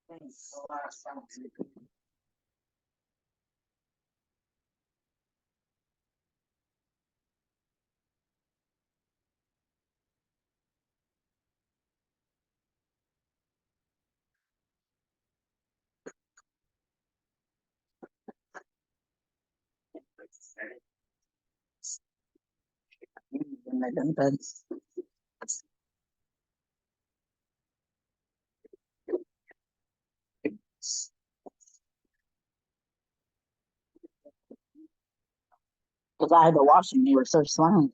Because I had to wash them, they were so slimy.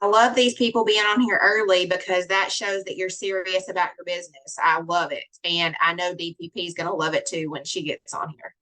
I love these people being on here early because that shows that you're serious about your business. I love it. And I know DPP is going to love it too when she gets on here.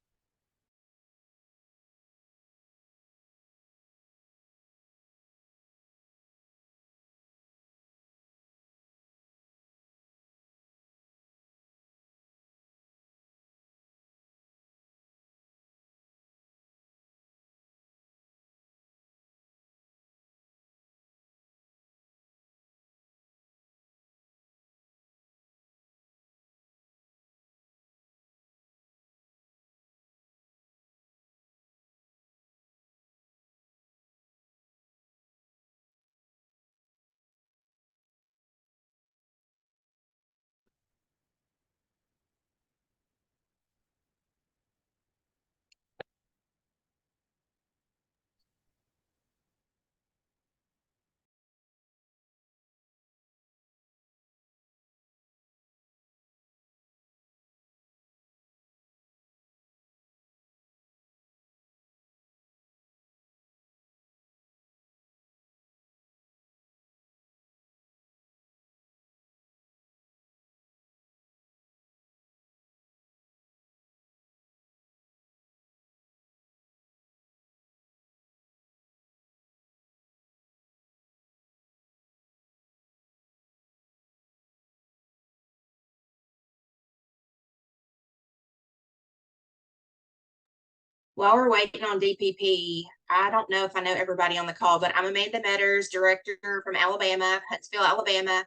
While we're waiting on DPP, I don't know if I know everybody on the call, but I'm Amanda Metters, director from Alabama, Huntsville, Alabama.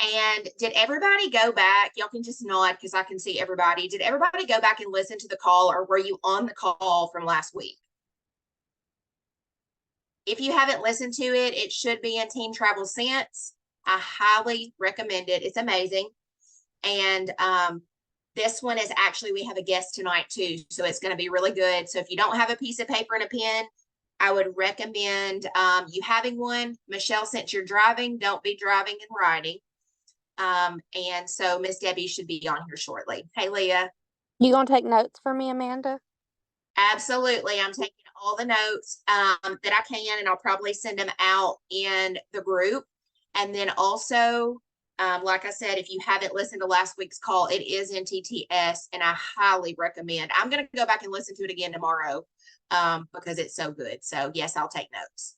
And did everybody go back? Y'all can just nod because I can see everybody. Did everybody go back and listen to the call, or were you on the call from last week? If you haven't listened to it, it should be in Team Travel Sense. I highly recommend it. It's amazing. And this one is actually, we have a guest tonight too. So it's going to be really good. So if you don't have a piece of paper and a pen, I would recommend you having one. Michelle, since you're driving, don't be driving and riding. And so Miss Debbie should be on here shortly. Hey, Leah. You gonna take notes for me, Amanda? Absolutely. I'm taking all the notes that I can, and I'll probably send them out in the group. And then also, like I said, if you haven't listened to last week's call, it is in TTS, and I highly recommend. I'm going to go back and listen to it again tomorrow because it's so good. So yes, I'll take notes.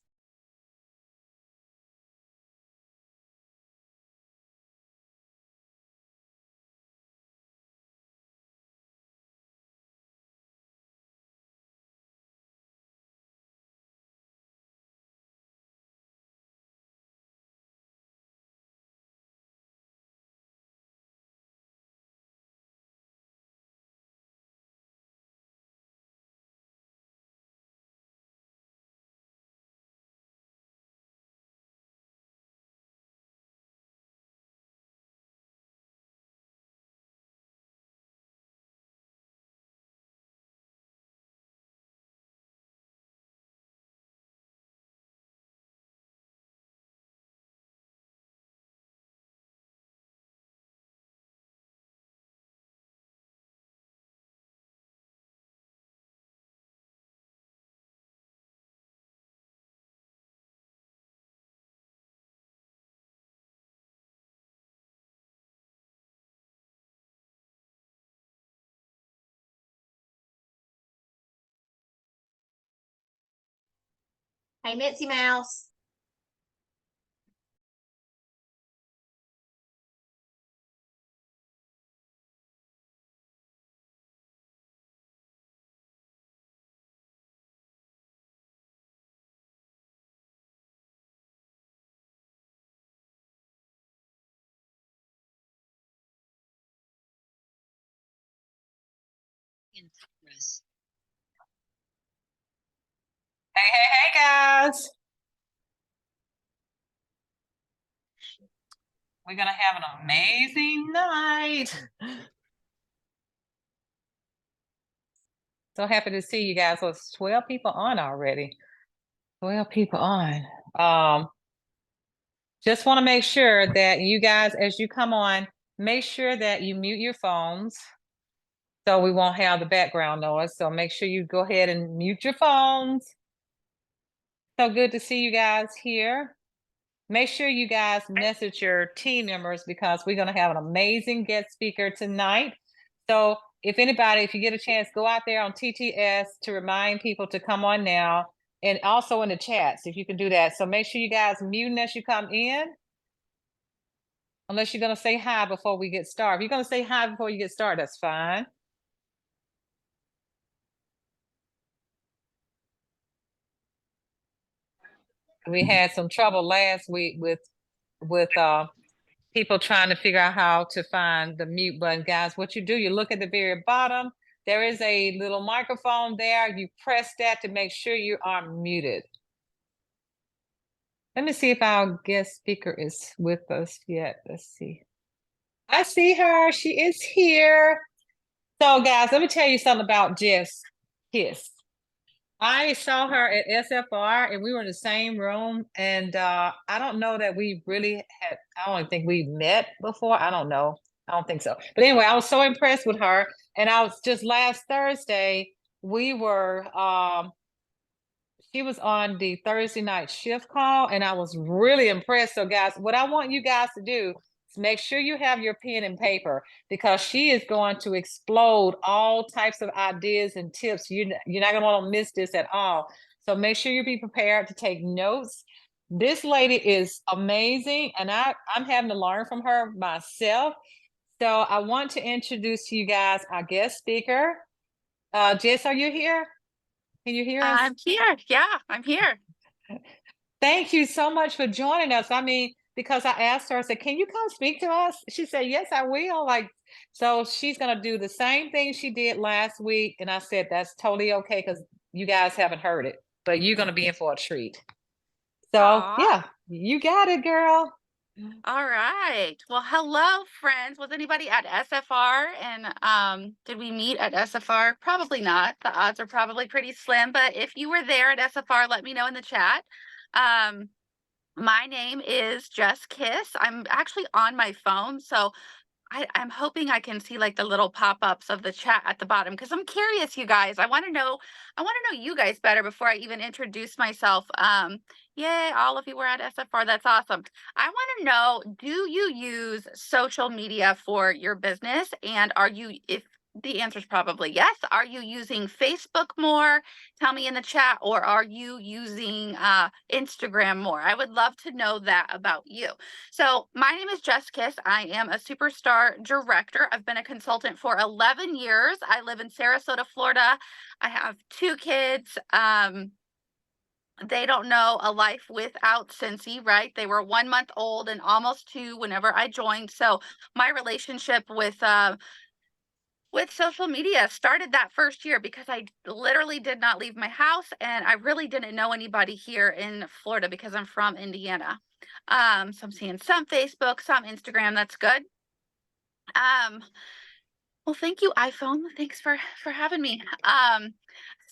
Hey, Mitzi Mouse. In progress. Hey, guys. We're going to have an amazing night. So happy to see you guys. So it's 12 people on already. 12 people on. Just want to make sure that you guys, as you come on, make sure that you mute your phones so we won't have the background noise. So make sure you go ahead and mute your phones. So good to see you guys here. make sure you guys message your team members because we're going to have an amazing guest speaker tonight. So if anybody, if you get a chance, go out there on TTS to remind people to come on now, and also in the chats, if you can do that. So make sure you guys mute as you come in. Unless you're going to say hi before we get started. If you're going to say hi before you get started, that's fine. We had some trouble last week with people trying to figure out how to find the mute button. Guys, what you do, you look at the very bottom. There is a little microphone there. You press that to make sure you are muted. Let me see if our guest speaker is with us yet. Let's see. I see her. She is here. So, guys, let me tell you something about Jess Kis. I saw her at SFR and we were in the same room. And I don't know that we really had, I don't think we met before. I don't know. I don't think so. But anyway, I was so impressed with her. And I was just last Thursday, we were, she was on the Thursday night shift call and I was really impressed. So guys, what I want you guys to do is make sure you have your pen and paper because she is going to explode all types of ideas and tips. You're not going to want to miss this at all. So make sure you be prepared to take notes. This lady is amazing and I'm having to learn from her myself. So I want to introduce to you guys our guest speaker. Jess, are you here? Can you hear us? I'm here. Yeah, I'm here. Thank you so much for joining us. I mean, because I asked her, I said, can you come speak to us? She said, yes, I will. Like, so she's going to do the same thing she did last week. And I said, that's totally okay because you guys haven't heard it, but you're going to be in for a treat. So Aw. yeah, you got it, girl. All right. Well, hello, friends. Was anybody at SFR? And did we meet at SFR? Probably not. The odds are probably pretty slim. But if you were there at SFR, let me know in the chat. My name is Jess Kis. I'm actually on my phone, so I'm hoping I can see like the little pop-ups of the chat at the bottom because I'm curious, you guys. I want to know you guys better before I even introduce myself. Yay, all of you were at SFR. That's awesome. I want to know, do you use social media for your business? And if the answer is probably yes, are you using Facebook more? Tell me in the chat. Or are you using Instagram more? I would love to know that about you. So my name is Jess Kis. I am a superstar director. I've been a consultant for 11 years. I live in Sarasota, Florida. I have 2 kids. They don't know a life without Cincy, right? They were 1 month old and almost 2 whenever I joined. So my relationship with social media started that first year because I literally did not leave my house and I really didn't know anybody here in Florida because I'm from Indiana. So I'm seeing some Facebook, some Instagram. That's good. Well, thank you, iPhone. Thanks for having me.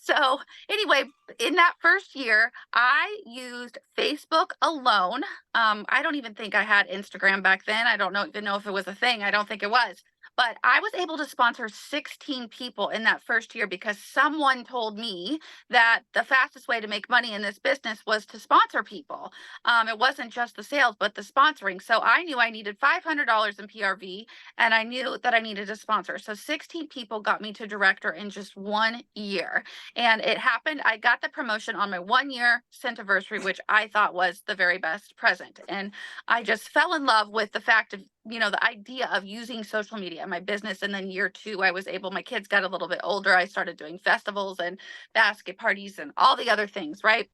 So anyway, in that first year, I used Facebook alone. I don't even think I had Instagram back then. I don't even know if it was a thing. I don't think it was. But I was able to sponsor 16 people in that first year because someone told me that the fastest way to make money in this business was to sponsor people. It wasn't just the sales, but the sponsoring. So I knew I needed $500 in PRV and I knew that I needed a sponsor. So 16 people got me to director in just 1 year. And it happened. I got the promotion on my 1 year centiversary, which I thought was the very best present. And I just fell in love with the fact of, the idea of using social media in my business. And then year 2, my kids got a little bit older. I started doing festivals and basket parties and all the other things, right?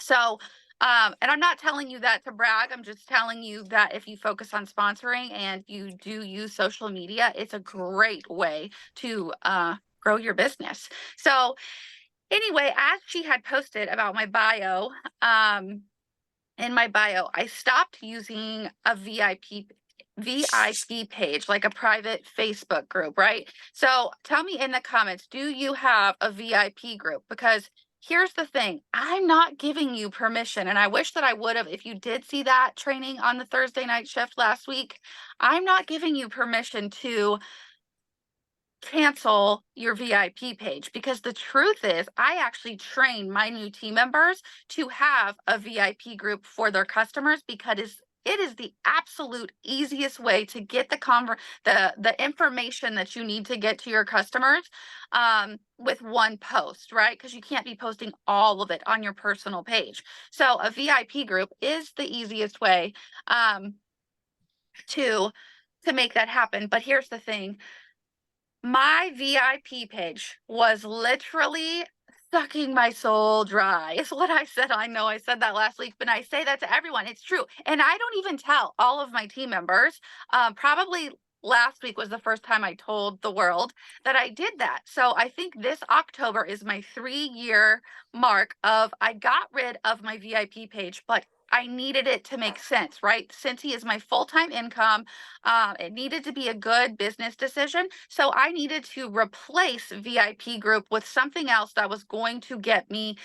So, and I'm not telling you that to brag. I'm just telling you that if you focus on sponsoring and you do use social media, it's a great way to grow your business. So anyway, as she had posted about my bio, in my bio, I stopped using a VIP page, like a private Facebook group, right? So tell me in the comments, do you have a VIP group? Because here's the thing, I'm not giving you permission. And I wish that I would have, if you did see that training on the Thursday night shift last week, I'm not giving you permission to cancel your VIP page, because the truth is I actually train my new team members to have a VIP group for their customers, because it is the absolute easiest way to get the information that you need to get to your customers with one post, right? Because you can't be posting all of it on your personal page. So a VIP group is the easiest way to make that happen. But here's the thing. My VIP page was literally sucking my soul dry. Is what I said. I know I said that last week, but I say that to everyone. It's true. And I don't even tell all of my team members. Probably last week was the first time I told the world that I did that. So I think this October is my 3-year mark of I got rid of my VIP page, but I needed it to make sense, right? Since he is my full-time income, it needed to be a good business decision. So I needed to replace VIP group with something else that was going to get me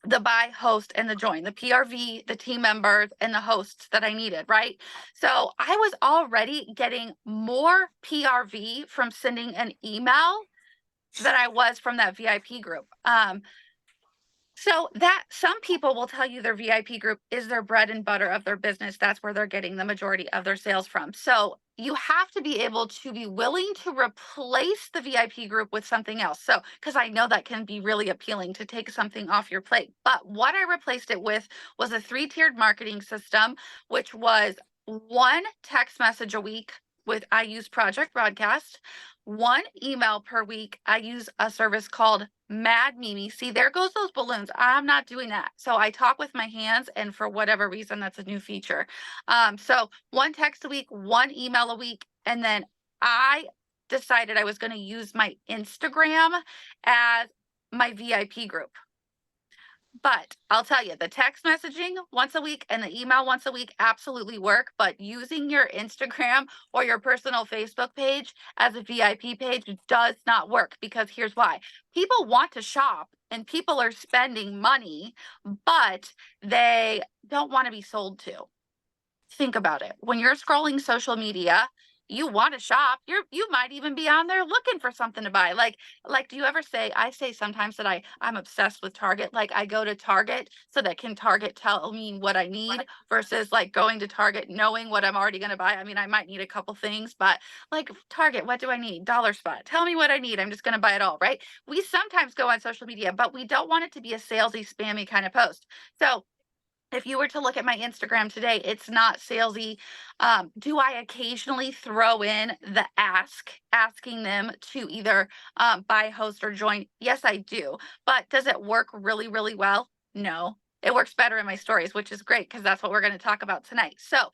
the buy, host, and the join, the PRV, the team members, and the hosts that I needed, right? So I was already getting more PRV from sending an email than I was from that VIP group. So that some people will tell you their VIP group is their bread and butter of their business. That's where they're getting the majority of their sales from. So you have to be able to be willing to replace the VIP group with something else. So, because I know that can be really appealing to take something off your plate. But what I replaced it with was a 3-tiered marketing system, which was 1 text message a week I use Project Broadcast, 1 email per week. I use a service called Mad Mimi. See, there goes those balloons. I'm not doing that. So I talk with my hands, and for whatever reason, that's a new feature. So 1 text a week, 1 email a week, and then I decided I was going to use my Instagram as my VIP group. But I'll tell you, the text messaging once a week and the email once a week absolutely work. But using your Instagram or your personal Facebook page as a VIP page does not work, because here's why. People want to shop and people are spending money, but they don't want to be sold to. Think about it. When you're scrolling social media, you want to shop. You might even be on there looking for something to buy. Like do you ever say, I say sometimes that I'm obsessed with Target. Like I go to Target so that can Target tell me what I need, versus like going to Target knowing what I'm already going to buy. I mean, I might need a couple things, but like Target, what do I need? Dollar Spot, tell me what I need. I'm just going to buy it all, right? We sometimes go on social media, but we don't want it to be a salesy, spammy kind of post. So if you were to look at my Instagram today, it's not salesy. Do I occasionally throw in the asking them to either buy, host, or join? Yes, I do. But does it work really, really well? No. It works better in my stories, which is great, because that's what we're going to talk about tonight. So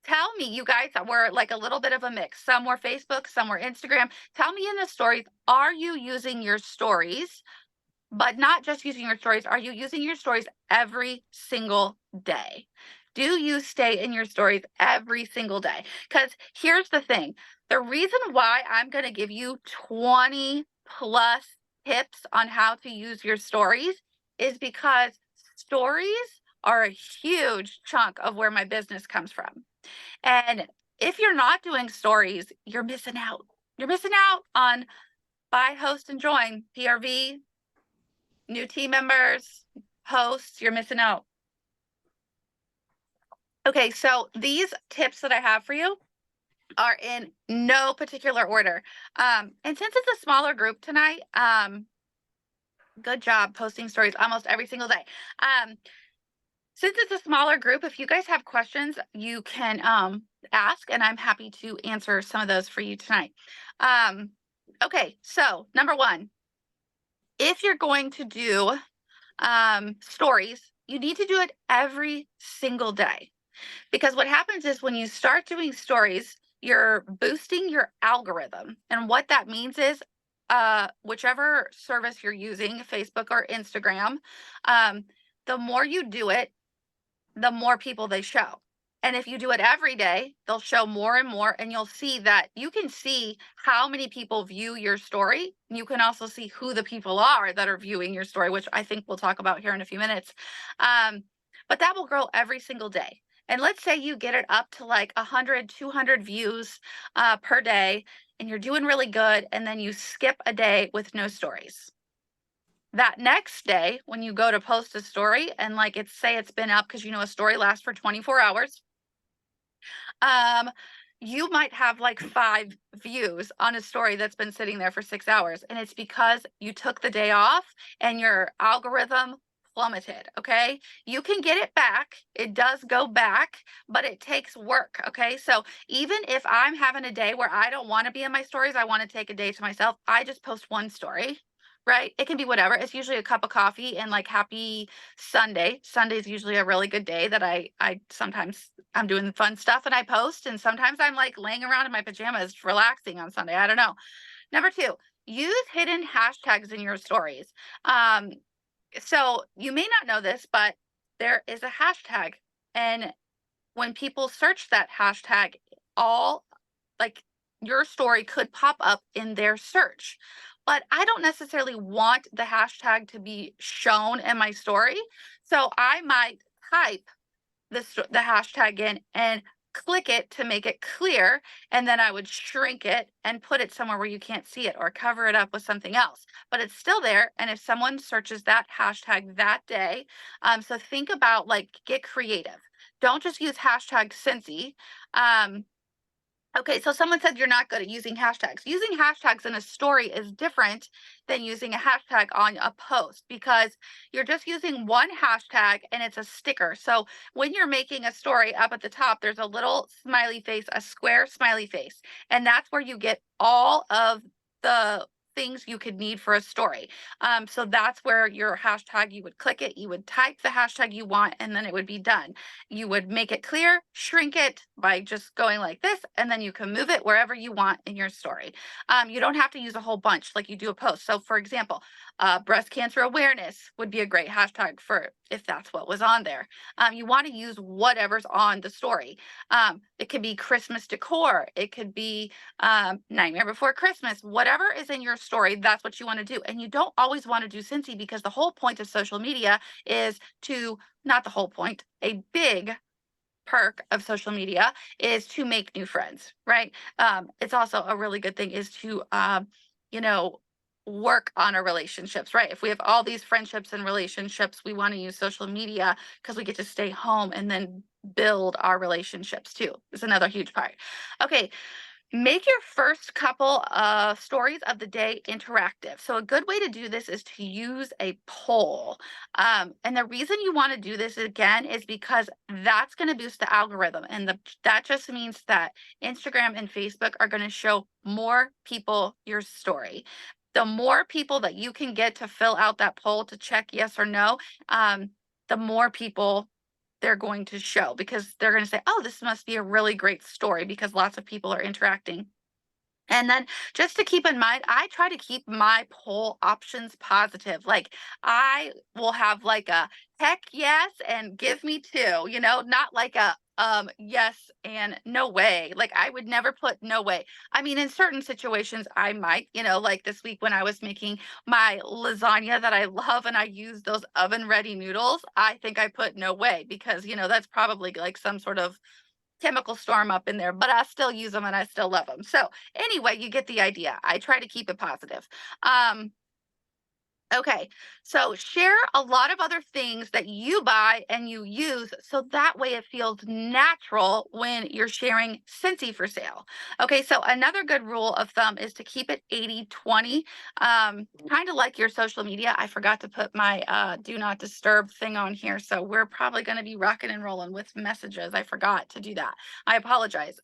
tell me, you guys, that were like a little bit of a mix. Some were Facebook, some were Instagram. Tell me in the stories, are you using your stories? But not just using your stories. Are you using your stories every single day? Do you stay in your stories every single day? Because here's the thing. The reason why I'm going to give you 20 plus tips on how to use your stories is because stories are a huge chunk of where my business comes from. And if you're not doing stories, you're missing out. You're missing out on buy, host, and join, PRV, new team members, hosts. You're missing out. Okay, so these tips that I have for you are in no particular order. And since it's a smaller group tonight, good job posting stories almost every single day. Since it's a smaller group, if you guys have questions, you can ask, and I'm happy to answer some of those for you tonight. Okay, so number 1, if you're going to do stories, you need to do it every single day. Because what happens is when you start doing stories, you're boosting your algorithm. And what that means is whichever service you're using, Facebook or Instagram, the more you do it, the more people they show. And if you do it every day, they'll show more and more, and you'll see that you can see how many people view your story. You can also see who the people are that are viewing your story, which I think we'll talk about here in a few minutes. But that will grow every single day. And let's say you get it up to like 100, 200 views per day. and you're doing really good, and then you skip a day with no stories. That next day, when you go to post a story and like it's been up, because a story lasts for 24 hours, you might have like 5 views on a story that's been sitting there for 6 hours, and it's because you took the day off and your algorithm plummeted. Okay, you can get it back, it does go back, but it takes work. Okay, so even if I'm having a day where I don't want to be in my stories, I want to take a day to myself, I just post one story. Right, it can be whatever. It's usually a cup of coffee and like happy Sunday. Sunday is usually a really good day that I sometimes I'm doing fun stuff and I post, and sometimes I'm like laying around in my pajamas relaxing on Sunday. I don't know. Number 2, use hidden hashtags in your stories. So you may not know this, but there is a hashtag, and when people search that hashtag, all like your story could pop up in their search. But I don't necessarily want the hashtag to be shown in my story. So I might type the hashtag in and click it to make it clear, and then I would shrink it and put it somewhere where you can't see it, or cover it up with something else, but it's still there. And if someone searches that hashtag that day, so think about, like, get creative. Don't just use hashtag Cincy. Okay, so someone said you're not good at using hashtags. Using hashtags in a story is different than using a hashtag on a post, because you're just using one hashtag and it's a sticker. So when you're making a story, up at the top, there's a little smiley face, a square smiley face, and that's where you get all of the things you could need for a story. So that's where your hashtag, you would click it, you would type the hashtag you want, and then it would be done. You would make it clear, shrink it by just going like this, and then you can move it wherever you want in your story. You don't have to use a whole bunch like you do a post. So for example, breast cancer awareness would be a great hashtag for if that's what was on there. You want to use whatever's on the story. It could be Christmas decor. It could be Nightmare Before Christmas. Whatever is in your story, that's what you want to do. And you don't always want to do Cincy, because the whole point of social media is to, not the whole point, a big perk of social media is to make new friends, right? It's also a really good thing is to, you know, work on our relationships, right? If we have all these friendships and relationships, we want to use social media because we get to stay home and then build our relationships too. It's another huge part. Okay, make your first couple of stories of the day interactive. So a good way to do this is to use a poll. And the reason you want to do this again is because that's going to boost the algorithm. And that just means that Instagram and Facebook are going to show more people your story. The more people that you can get to fill out that poll to check yes or no, the more people they're going to show, because they're going to say, oh, this must be a really great story because lots of people are interacting. And then just to keep in mind, I try to keep my poll options positive. Like I will have like a heck yes and give me 2, not like a yes and no way. Like I would never put no way. I mean, in certain situations I might, like this week when I was making my lasagna that I love and I use those oven ready noodles, I think I put no way because, that's probably like some sort of chemical storm up in there, but I still use them and I still love them. So anyway, you get the idea. I try to keep it positive. Okay, so share a lot of other things that you buy and you use, so that way it feels natural when you're sharing Scentsy for sale. Okay, so another good rule of thumb is to keep it 80-20, kind of like your social media. I forgot to put my do not disturb thing on here, so we're probably going to be rocking and rolling with messages. I forgot to do that. I apologize.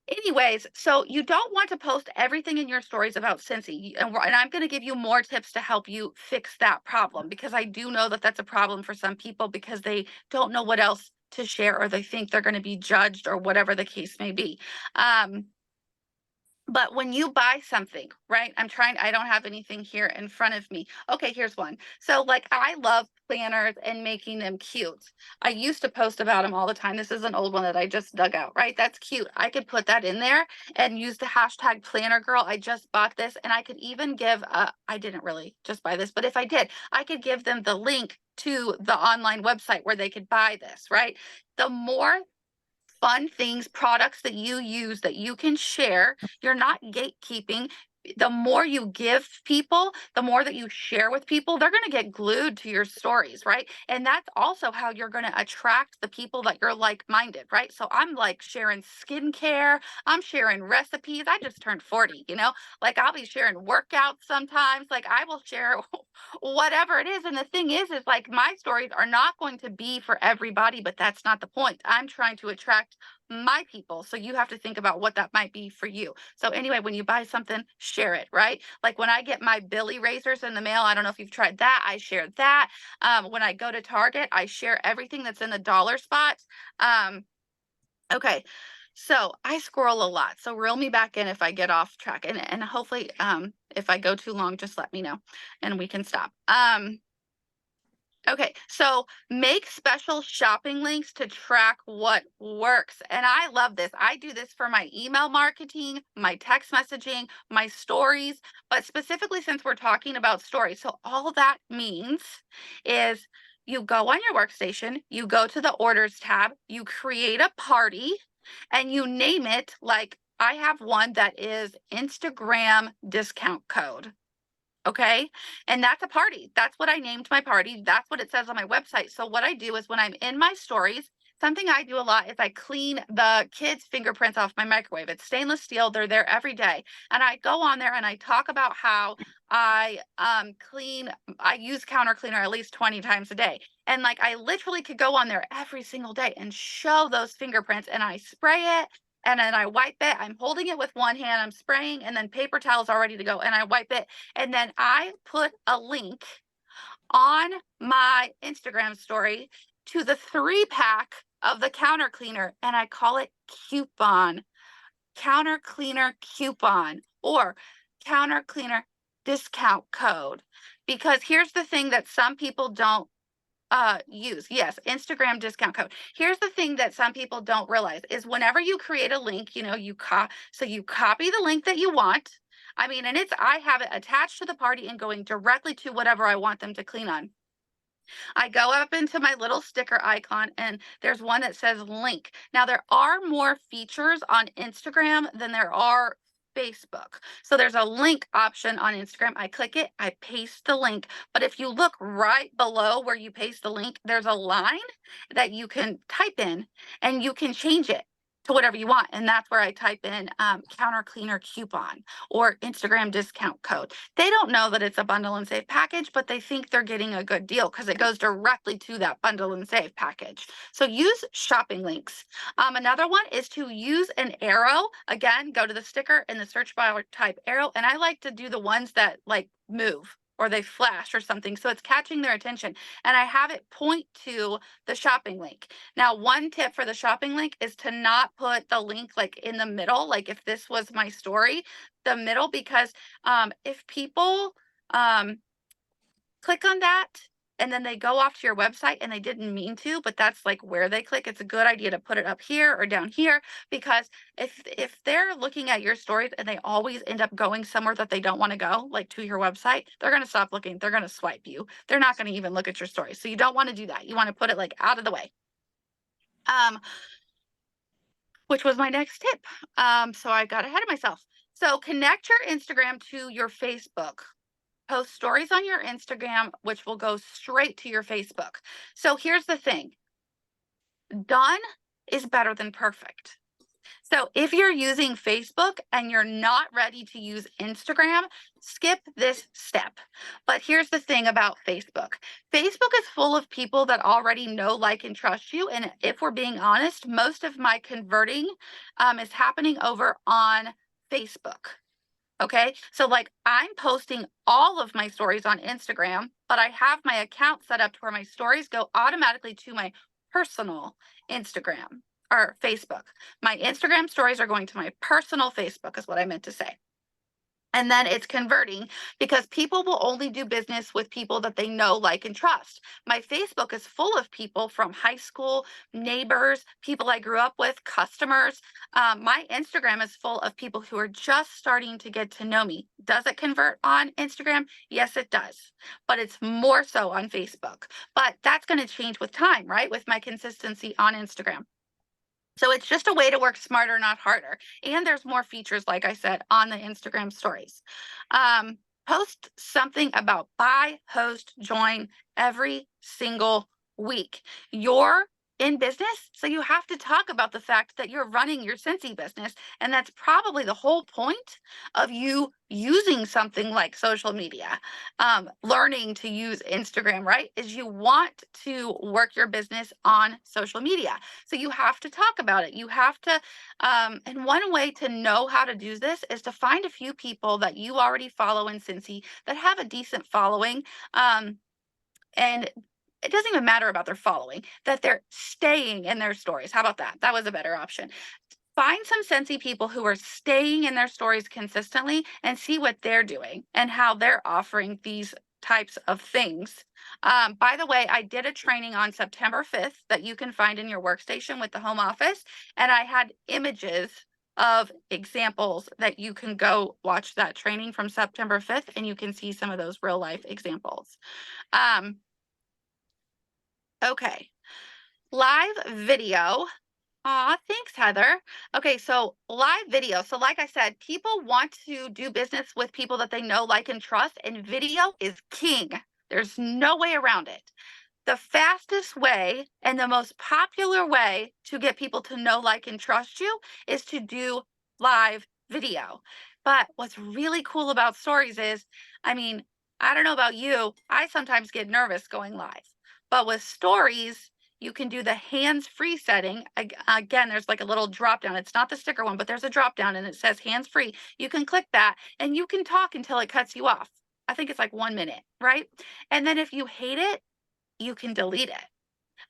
Anyways, so you don't want to post everything in your stories about Scentsy, and I'm going to give you more tips to help you fix that problem, because I do know that that's a problem for some people because they don't know what else to share, or they think they're going to be judged, or whatever the case may be. But when you buy something, right? I don't have anything here in front of me. Okay, here's one. So like I love planners and making them cute. I used to post about them all the time. This is an old one that I just dug out, right? That's cute. I could put that in there and use the hashtag planner girl. I just bought this, and I could even give, I didn't really just buy this, but if I did, I could give them the link to the online website where they could buy this, right? The more fun things, products that you use that you can share. You're not gatekeeping. The more you give people, the more that you share with people, they're going to get glued to your stories, right? And that's also how you're going to attract the people that you're like-minded, right? So I'm like sharing skincare, I'm sharing recipes. I just turned 40, like I'll be sharing workouts sometimes. Like I will share whatever it is. And the thing is like my stories are not going to be for everybody, but that's not the point. I'm trying to attract my people. So you have to think about what that might be for you. So anyway, when you buy something, share it, right? Like when I get my Billy razors in the mail, I don't know if you've tried that. I share that. When I go to Target, I share everything that's in the dollar spot. Okay. So I squirrel a lot. So reel me back in if I get off track, and hopefully, if I go too long, just let me know and we can stop. Okay, so make special shopping links to track what works. And I love this. I do this for my email marketing, my text messaging, my stories, but specifically since we're talking about stories. So all that means is you go on your workstation, you go to the orders tab, you create a party, and you name it. Like I have one that is Instagram discount code. Okay. And that's a party. That's what I named my party. That's what it says on my website. So what I do is when I'm in my stories, something I do a lot is I clean the kids' fingerprints off my microwave. It's stainless steel. They're there every day. And I go on there and I talk about how I use counter cleaner at least 20 times a day. And like I literally could go on there every single day and show those fingerprints, and I spray it. And then I wipe it. I'm holding it with one hand, I'm spraying, and then paper towels are ready to go. And I wipe it. And then I put a link on my Instagram story to the 3-pack of the counter cleaner. And I call it counter cleaner coupon, or counter cleaner discount code. Because here's the thing that some people don't use. Yes, Instagram discount code. Here's the thing that some people don't realize is whenever you create a link, you copy the link that you want. I mean, and I have it attached to the party and going directly to whatever I want them to clean on. I go up into my little sticker icon and there's one that says link. Now there are more features on Instagram than there are Facebook. So there's a link option on Instagram. I click it, I paste the link. But if you look right below where you paste the link, there's a line that you can type in and you can change it to whatever you want. And that's where I type in counter cleaner coupon or Instagram discount code. They don't know that it's a bundle and save package, but they think they're getting a good deal because it goes directly to that bundle and save package. So use shopping links. Another one is to use an arrow. Again, go to the sticker in the search bar, type arrow. And I like to do the ones that like move or they flash or something. So it's catching their attention. And I have it point to the shopping link. Now, one tip for the shopping link is to not put the link like in the middle. Like if this was my story, the middle, because if people click on that and then they go off to your website and they didn't mean to, but that's like where they click, it's a good idea to put it up here or down here, because if they're looking at your stories and they always end up going somewhere that they don't want to go, like to your website, they're going to stop looking. They're going to swipe you. They're not going to even look at your story. So you don't want to do that. You want to put it like out of the way. Which was my next tip. So I got ahead of myself. So connect your Instagram to your Facebook. Post stories on your Instagram, which will go straight to your Facebook. So here's the thing. Done is better than perfect. So if you're using Facebook and you're not ready to use Instagram, skip this step. But here's the thing about Facebook. Facebook is full of people that already know, like, and trust you. And if we're being honest, most of my converting is happening over on Facebook. Okay, so like I'm posting all of my stories on Instagram, but I have my account set up to where my stories go automatically to my personal Instagram or Facebook. My Instagram stories are going to my personal Facebook is what I meant to say. And then it's converting because people will only do business with people that they know, like, and trust. My Facebook is full of people from high school, neighbors, people I grew up with, customers. My Instagram is full of people who are just starting to get to know me. Does it convert on Instagram? Yes, it does. But it's more so on Facebook. But that's going to change with time, right? With my consistency on Instagram. So it's just a way to work smarter, not harder. And there's more features, like I said, on the Instagram stories. Post something about buy, host, join every single week. You're in business, so you have to talk about the fact that you're running your Scentsy business. And that's probably the whole point of you using something like social media, learning to use Instagram, right? Is you want to work your business on social media. So you have to talk about it. You have to, and one way to know how to do this is to find a few people that you already follow in Cincy that have a decent following. And it doesn't even matter about their following, that they're staying in their stories. How about that? That was a better option. Find some Scentsy people who are staying in their stories consistently and see what they're doing and how they're offering these types of things. By the way, I did a training on September 5th that you can find in your workstation with the home office, and I had images of examples that you can go watch that training from September 5th, and you can see some of those real life examples. Okay, live video. Aw, thanks, Heather. Okay, so live video. So like I said, people want to do business with people that they know, like, and trust, and video is king. There's no way around it. The fastest way and the most popular way to get people to know, like, and trust you is to do live video. But what's really cool about stories is, I mean, I don't know about you, I sometimes get nervous going live. But with stories, you can do the hands-free setting. Again, there's like a little drop down. It's not the sticker one, but there's a drop down and it says hands-free. You can click that and you can talk until it cuts you off. I think it's like 1 minute, right? And then if you hate it, you can delete it,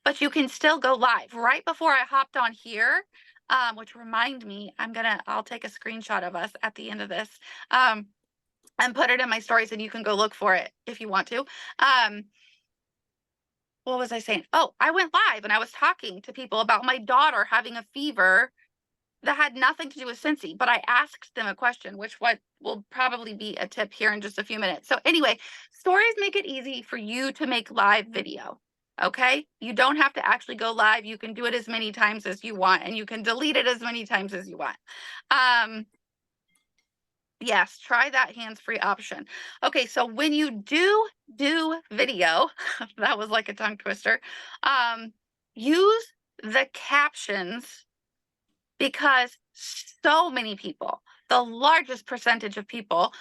but you can still go live. Right before I hopped on here, which remind me, I'll take a screenshot of us at the end of this, and put it in my stories, and you can go look for it if you want to. What was I saying? Oh, I went live and I was talking to people about my daughter having a fever that had nothing to do with Cincy, but I asked them a question, which will probably be a tip here in just a few minutes. So anyway, stories make it easy for you to make live video. Okay, you don't have to actually go live. You can do it as many times as you want, and you can delete it as many times as you want. Yes, try that hands-free option. Okay, so when you do video, that was like a tongue twister, use the captions, because so many people, the largest percentage of people,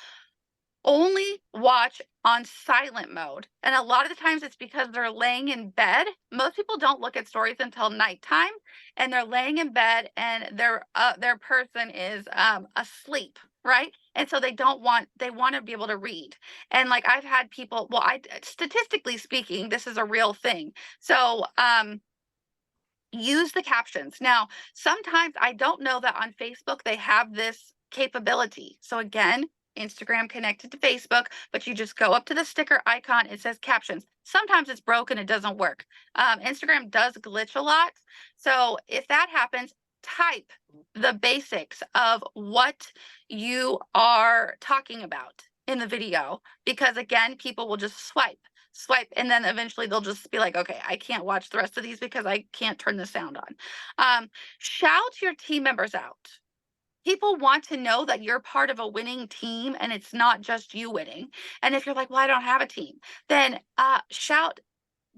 only watch on silent mode. And a lot of the times it's because they're laying in bed. Most people don't look at stories until nighttime, and they're laying in bed and their person is asleep, right? And so they want to be able to read. And like I've had people, well, statistically speaking, this is a real thing. So use the captions. Now, sometimes I don't know that on Facebook they have this capability. So again, Instagram connected to Facebook, but you just go up to the sticker icon, it says captions. Sometimes it's broken, it doesn't work. Instagram does glitch a lot. So if that happens, type the basics of what you are talking about in the video, because again, people will just swipe, and then eventually they'll just be like, okay, I can't watch the rest of these because I can't turn the sound on. Shout your team members out. People want to know that you're part of a winning team and it's not just you winning. And if you're like, well, I don't have a team, then shout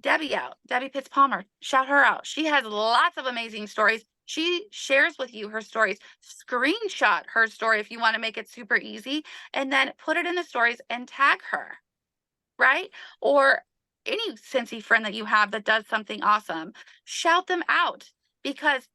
Debbie out. Debbie Pitts Palmer, shout her out. She has lots of amazing stories. She shares with you her stories. Screenshot her story if you want to make it super easy, and then put it in the stories and tag her, right? Or any Scentsy friend that you have that does something awesome, shout them out, because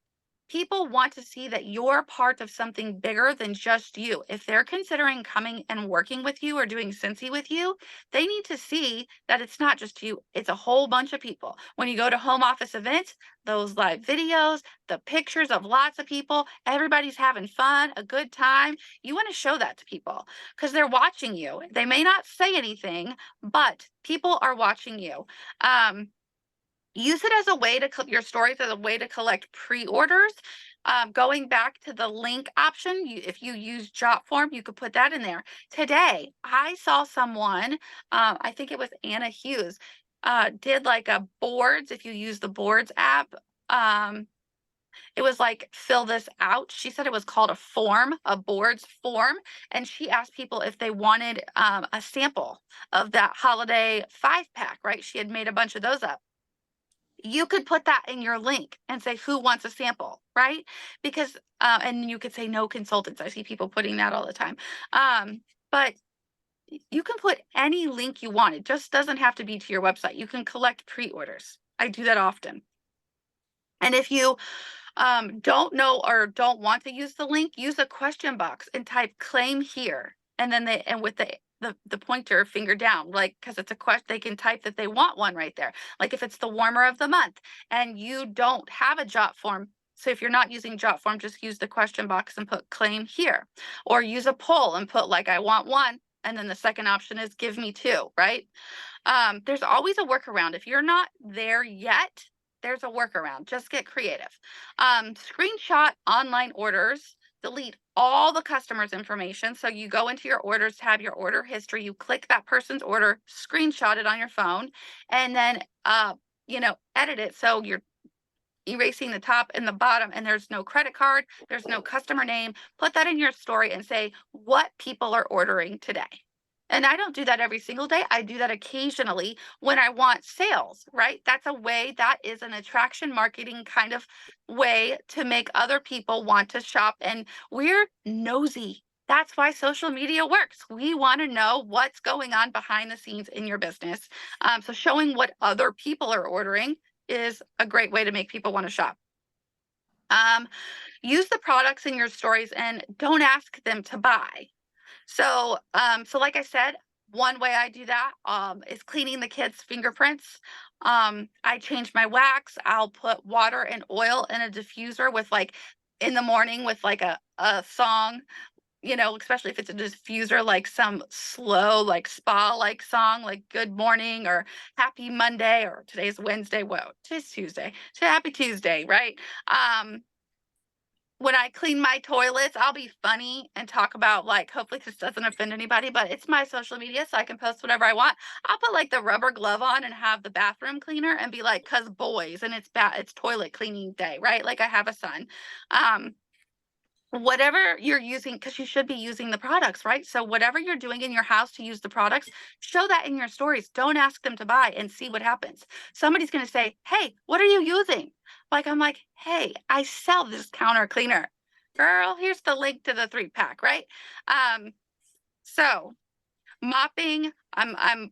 people want to see that you're part of something bigger than just you. If they're considering coming and working with you or doing Scentsy with you, they need to see that it's not just you, it's a whole bunch of people. When you go to home office events, those live videos, the pictures of lots of people, everybody's having fun, a good time. You want to show that to people because they're watching you. They may not say anything, but people are watching you. Use it as a way to your stories as a way to collect pre-orders. Going back to the link option, if you use Jotform, you could put that in there. Today, I saw someone, I think it was Anna Hughes, did like a boards, if you use the boards app, It was like, fill this out. She said it was called a form, a boards form. And she asked people if they wanted a sample of that holiday 5-pack, right? She had made a bunch of those up. You could put that in your link and say, who wants a sample, right? Because, and you could say no consultants. I see people putting that all the time. But you can put any link you want. It just doesn't have to be to your website. You can collect pre-orders. I do that often. And if you don't know or don't want to use the link, use a question box and type claim here. And then and with the pointer finger down, like, because it's a question, they can type that they want one right there. Like if it's the warmer of the month and you don't have a jot form. So if you're not using jot form, just use the question box and put claim here, or use a poll and put like, I want one. And then the second option is give me two, right? There's always a workaround. If you're not there yet, there's a workaround. Just get creative. Screenshot online orders, delete all the customer's information. So you go into your orders tab, your order history, you click that person's order, screenshot it on your phone, and then, edit it. So you're erasing the top and the bottom, and there's no credit card, there's no customer name. Put that in your story and say what people are ordering today. And I don't do that every single day. I do that occasionally when I want sales, right? That's a way, that is an attraction marketing kind of way to make other people want to shop. And we're nosy. That's why social media works. We want to know what's going on behind the scenes in your business. So showing what other people are ordering is a great way to make people want to shop. Use the products in your stories and don't ask them to buy. So like I said, one way I do that is cleaning the kids' fingerprints. I change my wax. I'll put water and oil in a diffuser with like in the morning with like a song, especially if it's a diffuser, like some slow, like spa like song, like good morning or happy Monday, or today's Wednesday. Whoa, today's Tuesday. So happy Tuesday, right? When I clean my toilets, I'll be funny and talk about, like, hopefully this doesn't offend anybody, but it's my social media, so I can post whatever I want. I'll put like the rubber glove on and have the bathroom cleaner and be like, cause boys, and it's toilet cleaning day, right? Like I have a son. Whatever you're using, because you should be using the products, right? So whatever you're doing in your house to use the products, show that in your stories. Don't ask them to buy and see what happens. Somebody's going to say, hey, what are you using? Like, I'm like, hey, I sell this counter cleaner. Girl, here's the link to the 3-pack, right? So mopping, I'm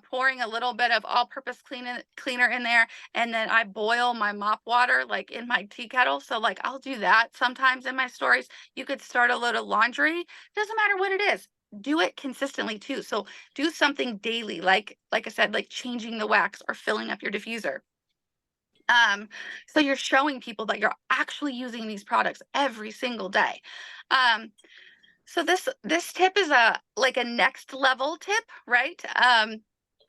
pouring a little bit of all-purpose cleaner in there, and then I boil my mop water like in my tea kettle. So like I'll do that sometimes in my stories. You could start a load of laundry. Doesn't matter what it is. Do it consistently too. So do something daily, like I said, like changing the wax or filling up your diffuser. So you're showing people that you're actually using these products every single day. So this tip is a next level tip, right?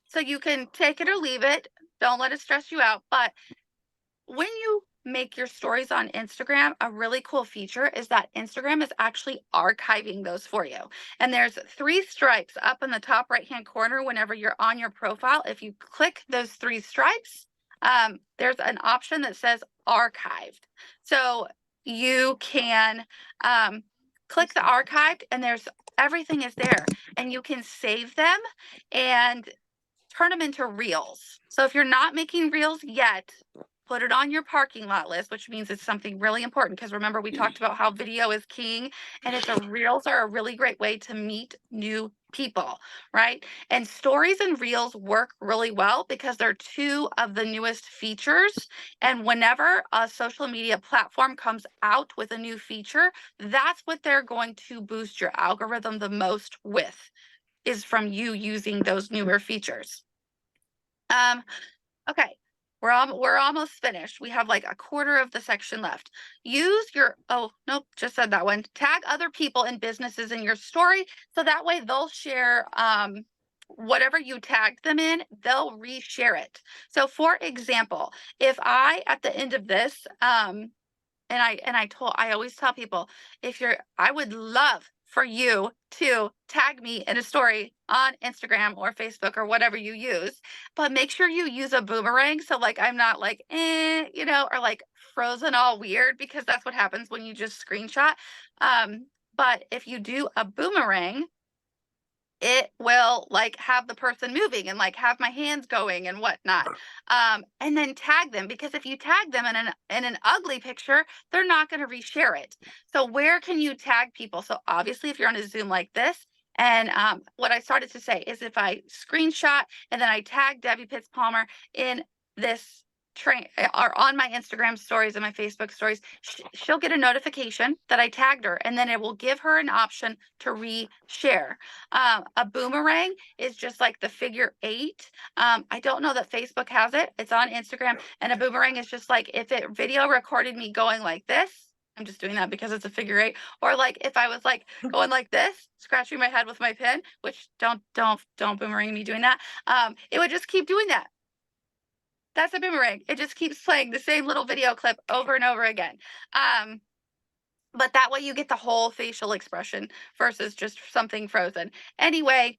So you can take it or leave it. Don't let it stress you out. But when you make your stories on Instagram, a really cool feature is that Instagram is actually archiving those for you. And there's 3 stripes up in the top right-hand corner whenever you're on your profile. If you click those 3 stripes, there's an option that says archived. So you can click the archived, and everything is there, and you can save them and turn them into reels. So if you're not making reels yet, put it on your parking lot list, which means it's something really important, because remember we talked about how video is king, and reels are a really great way to meet new people, right? And stories and reels work really well because they're 2 of the newest features. And whenever a social media platform comes out with a new feature, that's what they're going to boost your algorithm the most with, is from you using those newer features. Okay, we're almost finished. We have like a quarter of the section left. Use your, oh, nope, just said that one. Tag other people and businesses in your story, so that way they'll share whatever you tagged them in, they'll reshare it. So for example, if I, at the end of this, and I always tell people, I would love for you to tag me in a story on Instagram or Facebook or whatever you use, but make sure you use a boomerang. So like, I'm not like, or like frozen all weird because that's what happens when you just screenshot. But if you do a boomerang, it will like have the person moving and like have my hands going and whatnot. And then tag them, because if you tag them in an ugly picture, they're not going to reshare it. So where can you tag people? So obviously if you're on a Zoom like this, and what I started to say is if I screenshot and then I tag Debbie Pitts Palmer in this train or on my Instagram stories and my Facebook stories, she'll get a notification that I tagged her, and then it will give her an option to reshare. A boomerang is just like the figure 8. I don't know that Facebook has it. It's on Instagram, and a boomerang is just like if it video recorded me going like this. I'm just doing that because it's a figure 8, or like if I was like going like this, scratching my head with my pen, which don't boomerang me doing that. It would just keep doing that. That's a boomerang. It just keeps playing the same little video clip over and over again. But that way you get the whole facial expression versus just something frozen. Anyway,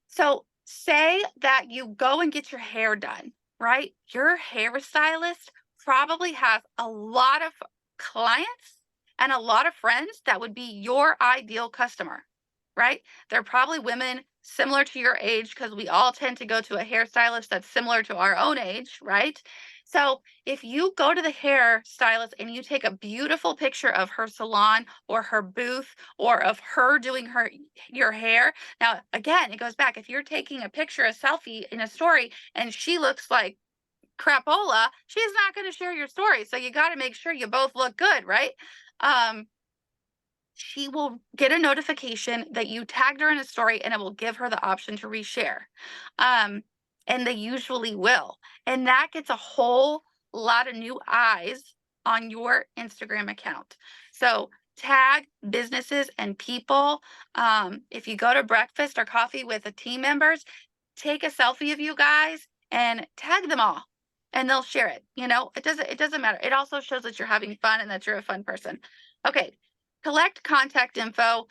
so say that you go and get your hair done, right? Your hairstylist probably has a lot of clients and a lot of friends that would be your ideal customer, right? They're probably women similar to your age, because we all tend to go to a hairstylist that's similar to our own age, right? So if you go to the hairstylist and you take a beautiful picture of her salon or her booth or of her doing your hair. Now, again, it goes back. If you're taking a picture, a selfie in a story, and she looks like crapola, she's not going to share your story. So you got to make sure you both look good, right? She will get a notification that you tagged her in a story, and it will give her the option to reshare. And they usually will. And that gets a whole lot of new eyes on your Instagram account. So tag businesses and people. If you go to breakfast or coffee with the team members, take a selfie of you guys and tag them all, and they'll share it. It doesn't matter. It also shows that you're having fun and that you're a fun person. Okay. Collect contact info.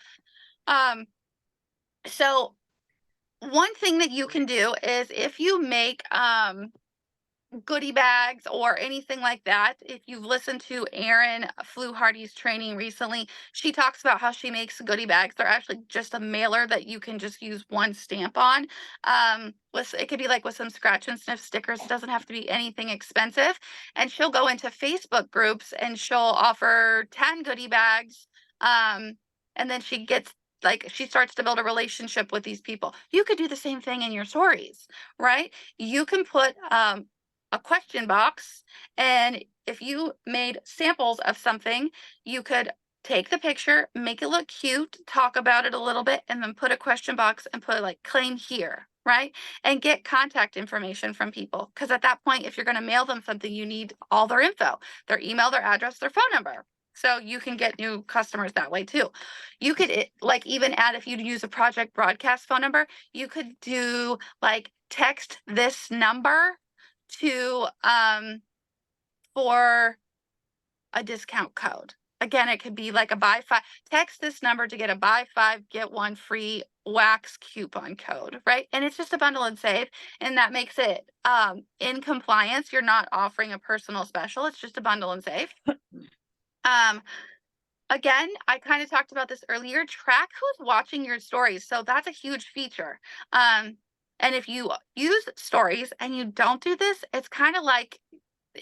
So one thing that you can do is if you make goodie bags or anything like that. If you've listened to Erin Fluharty's training recently, she talks about how she makes goodie bags. They're actually just a mailer that you can just use one stamp on. It could be like with some scratch and sniff stickers. It doesn't have to be anything expensive. And she'll go into Facebook groups and she'll offer 10 goodie bags. And then she starts to build a relationship with these people. You could do the same thing in your stories, right? You can put a question box, and if you made samples of something, you could take the picture, make it look cute, talk about it a little bit, and then put a question box and put like claim here, right? And get contact information from people, because at that point, if you're going to mail them something, you need all their info, their email, their address, their phone number. So you can get new customers that way too. You could even add, if you use a project broadcast phone number, you could do like text this number to for a discount code. Again, it could be like a buy 5, text this number to get a buy 5 get 1 free wax coupon code, right? And it's just a bundle and save, and that makes it in compliance. You're not offering a personal special, it's just a bundle and save. Again, I kind of talked about this earlier. Track who's watching your stories. So that's a huge feature. And if you use stories and you don't do this, it's kind of like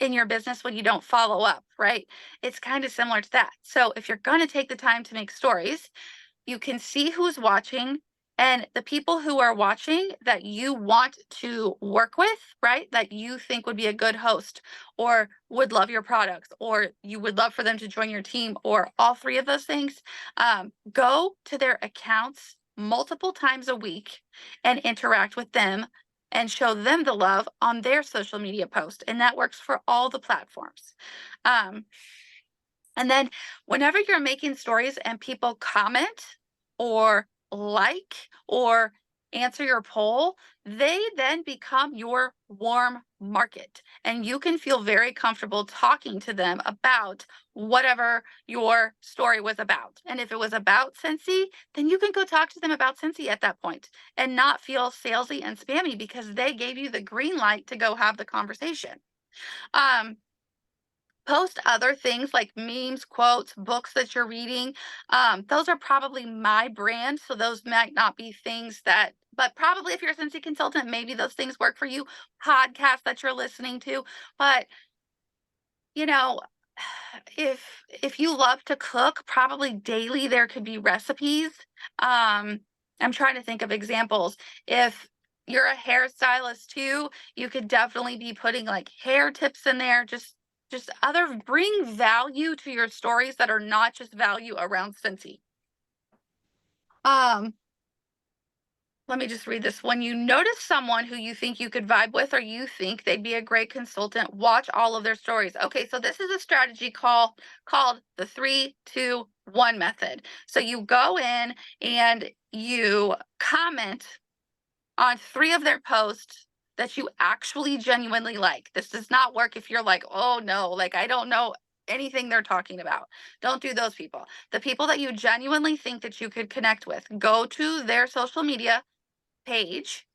in your business when you don't follow up, right? It's kind of similar to that. So if you're going to take the time to make stories, you can see who's watching, and the people who are watching that you want to work with, right? That you think would be a good host or would love your products, or you would love for them to join your team, or all 3 of those things. Go to their accounts multiple times a week and interact with them and show them the love on their social media post. And that works for all the platforms. And then whenever you're making stories and people comment or like or answer your poll, they then become your warm market, and you can feel very comfortable talking to them about whatever your story was about. And if it was about Scentsy, then you can go talk to them about Scentsy at that point and not feel salesy and spammy, because they gave you the green light to go have the conversation. Post other things like memes, quotes, books that you're reading. Those are probably my brand. So those might not be things that, but probably if you're a Scentsy consultant, maybe those things work for you. Podcasts that you're listening to. But you know, if you love to cook, probably daily there could be recipes. I'm trying to think of examples. If you're a hairstylist too, you could definitely be putting like hair tips in there, just other bring value to your stories that are not just value around Scentsy. Um, Let me just read this. When you notice someone who you think you could vibe with or you think they'd be a great consultant, watch all of their stories. Okay, so this is a strategy called the 3-2-1 method. So you go in and you comment on 3 of their posts that you actually genuinely like. This does not work if you're like, oh no, like I don't know anything they're talking about. Don't do those people. The people that you genuinely think that you could connect with, go to their social media page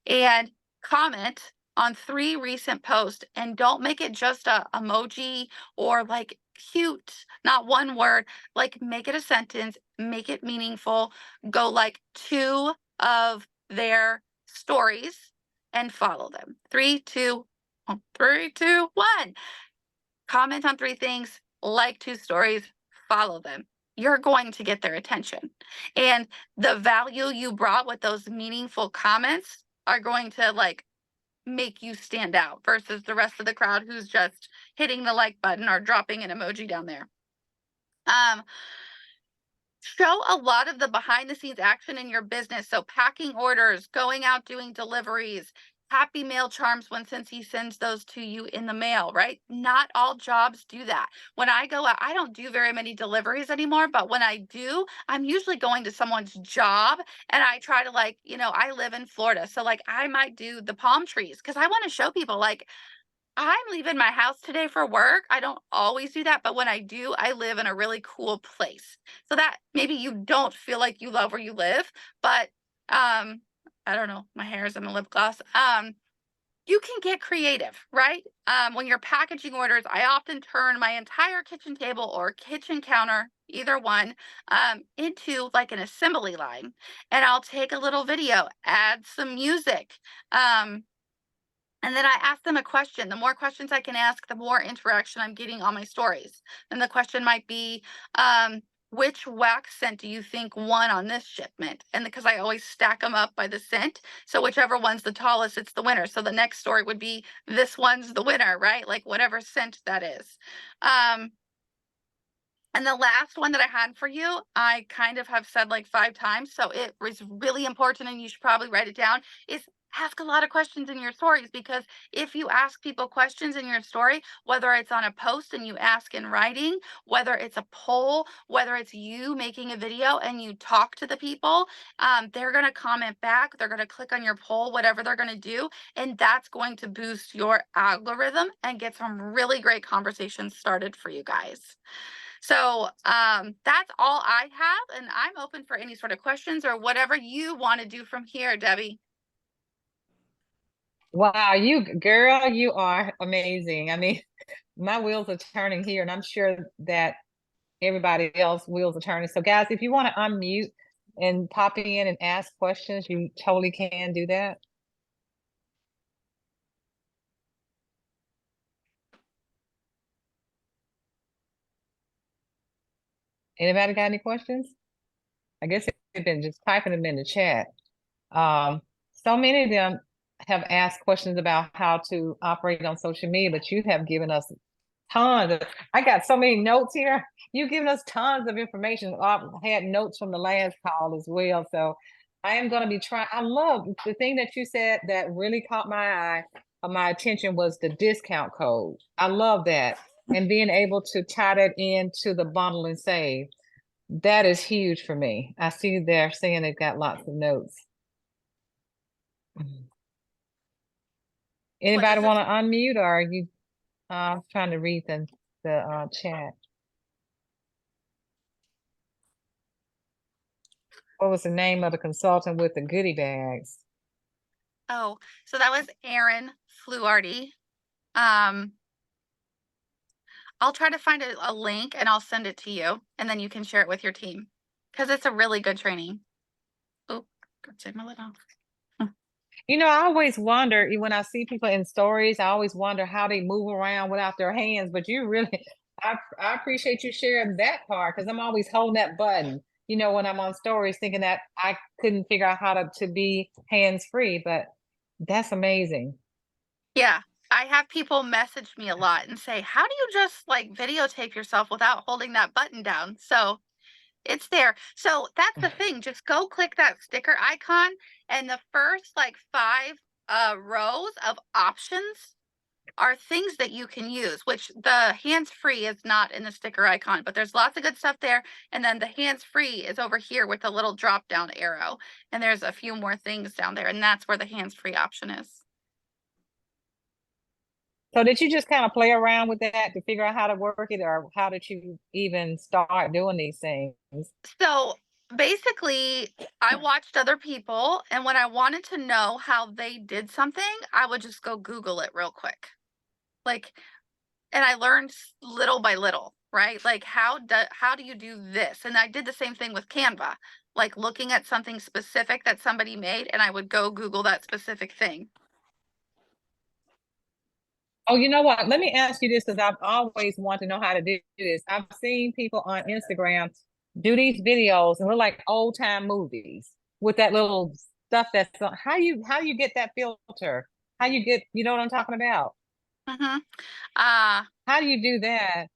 and comment on 3 recent posts, and don't make it just a emoji or like cute, not one word, like make it a sentence, make it meaningful. Go like 2 of their stories and follow them. 3, 2, 1. Comment on 3 things, like 2 stories, follow them. You're going to get their attention. And the value you brought with those meaningful comments are going to like make you stand out versus the rest of the crowd who's just hitting the like button or dropping an emoji down there. Show a lot of the behind the scenes action in your business. So packing orders, going out doing deliveries, happy mail charms when Scentsy sends those to you in the mail, right? Not all jobs do that. When I go out, I don't do very many deliveries anymore, but when I do, I'm usually going to someone's job and I try to like, I live in Florida. So like I might do the palm trees because I want to show people like I'm leaving my house today for work. I don't always do that, but when I do, I live in a really cool place. So that maybe you don't feel like you love where you live, but I don't know, my hair is in my lip gloss. You can get creative, right? When you're packaging orders, I often turn my entire kitchen table or kitchen counter, either one, into like an assembly line. And I'll take a little video, add some music. And then I ask them a question. The more questions I can ask, the more interaction I'm getting on my stories. And the question might be, which wax scent do you think won on this shipment? And because I always stack them up by the scent. So whichever one's the tallest, it's the winner. So the next story would be, this one's the winner, right? Like whatever scent that is. And the last one that I had for you, I kind of have said like 5 times, so it was really important and you should probably write it down, is ask a lot of questions in your stories, because if you ask people questions in your story, whether it's on a post and you ask in writing, whether it's a poll, whether it's you making a video and you talk to the people, they're going to comment back, they're going to click on your poll, whatever they're going to do, and that's going to boost your algorithm and get some really great conversations started for you guys. So that's all I have, and I'm open for any sort of questions or whatever you want to do from here, Debbie. Wow, girl, you are amazing. I mean, my wheels are turning here, and I'm sure that everybody else wheels are turning. So guys, if you want to unmute and pop in and ask questions, you totally can do that. Anybody got any questions? I guess they've been just typing them in the chat. So many of them have asked questions about how to operate on social media, but you have given us tons. I got so many notes here. You've given us tons of information. I've had notes from the last call as well. So I am going to be trying. I love the thing that you said that really caught my eye, my attention, was the discount code. I love that. And being able to tie that into the bundle and save. That is huge for me. I see they're saying they've got lots of notes. Anybody want to unmute, or are you trying to read the chat? What was the name of the consultant with the goodie bags? Oh, so that was Erin Fluarty. I'll try to find a link and I'll send it to you, and then you can share it with your team because it's a really good training. Oh, go take my lid off. You know, I always wonder when I see people in stories, I always wonder how they move around without their hands. But you really, I appreciate you sharing that part because I'm always holding that button, you know, when I'm on stories, thinking that I couldn't figure out how to be hands free. But that's amazing. Yeah, I have people message me a lot and say, "How do you just like videotape yourself without holding that button down?" So it's there. So that's the thing. Just go click that sticker icon, and the first like 5 rows of options are things that you can use, which the hands-free is not in the sticker icon, but there's lots of good stuff there. And then the hands-free is over here with the little drop down arrow. And there's a few more things down there, and that's where the hands-free option is. So did you just kind of play around with that to figure out how to work it, or how did you even start doing these things? So basically, I watched other people, and when I wanted to know how they did something, I would just go Google it real quick. Like, and I learned little by little, right? Like how do you do this? And I did the same thing with Canva, like looking at something specific that somebody made, and I would go Google that specific thing. Oh, you know what? Let me ask you this because I've always wanted to know how to do this. I've seen people on Instagram do these videos and look like old time movies with that little stuff that's on. How you get that filter? How you get, you know what I'm talking about? Mm-hmm. Uh, How do you do that?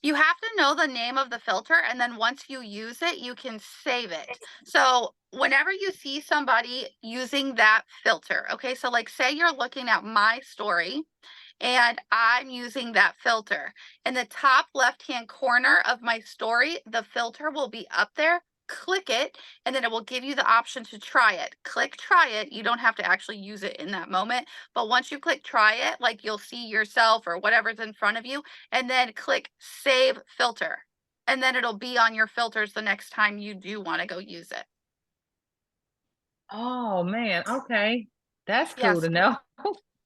you have to know the name of the filter, and then once you use it, you can save it. So whenever you see somebody using that filter, okay, so like say you're looking at my story and I'm using that filter. In the top left-hand corner of my story, the filter will be up there. Click it, and then it will give you the option to try it. Click try it. You don't have to actually use it in that moment, but once you click try it, like you'll see yourself or whatever's in front of you, and then click save filter. And then it'll be on your filters the next time you do want to go use it. Oh man, okay. That's cool Yes. to know.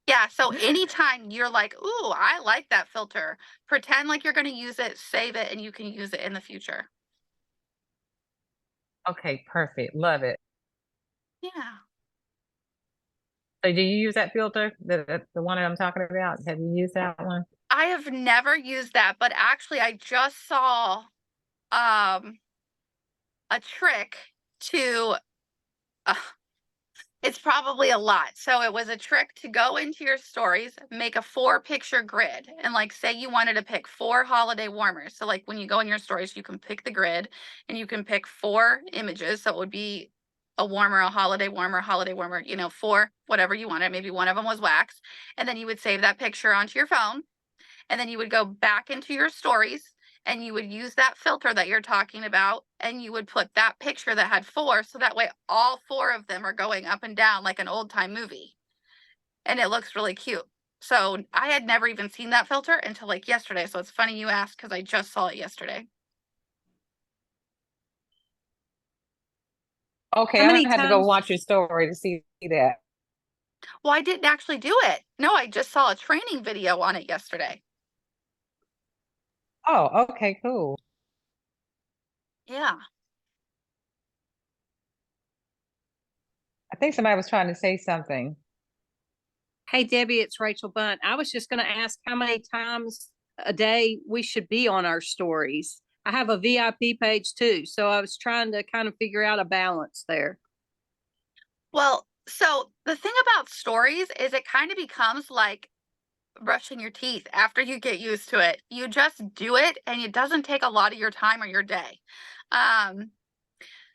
Yeah, so anytime you're like, "Ooh, I like that filter," pretend like you're gonna use it, save it, and you can use it in the future. Okay, perfect. Love it. Yeah. So do you use that filter? The one that I'm talking about? Have you used that one? I have never used that, but actually I just saw um a trick to uh, it's probably a lot. So it was a trick to go into your stories, make a 4-picture grid, and like say you wanted to pick 4 holiday warmers. So like when you go in your stories, you can pick the grid and you can pick 4 images. So it would be a warmer, a holiday warmer, you know, 4, whatever you wanted. Maybe one of them was wax. And then you would save that picture onto your phone. And then you would go back into your stories and you would use that filter that you're talking about, and you would put that picture that had 4, so that way all 4 of them are going up and down like an old time movie, and it looks really cute. So I had never even seen that filter until like yesterday, so it's funny you asked because I just saw it yesterday. Okay, How I'm many gonna have to go times? watch your story to see that. Well, I didn't actually do it. No, I just saw a training video on it yesterday. Oh, okay, cool. Yeah. I think somebody was trying to say something. Hey Debbie, it's Rachel Bunt. I was just going to ask how many times a day we should be on our stories. I have a VIP page too, so I was trying to kind of figure out a balance there. Well, so the thing about stories is it kind of becomes like brushing your teeth after you get used to it. You just do it and it doesn't take a lot of your time or your day. Um,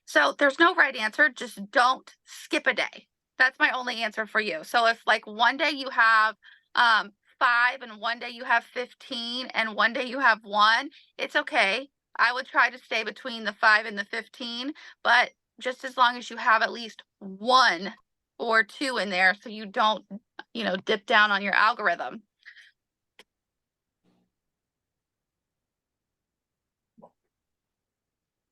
so there's no right answer. Just don't skip a day. That's my only answer for you. So if like one day you have 5 and one day you have 15 and one day you have 1, it's okay. I would try to stay between the 5 and the 15, but just as long as you have at least 1 or 2 in there so you don't, you know, dip down on your algorithm.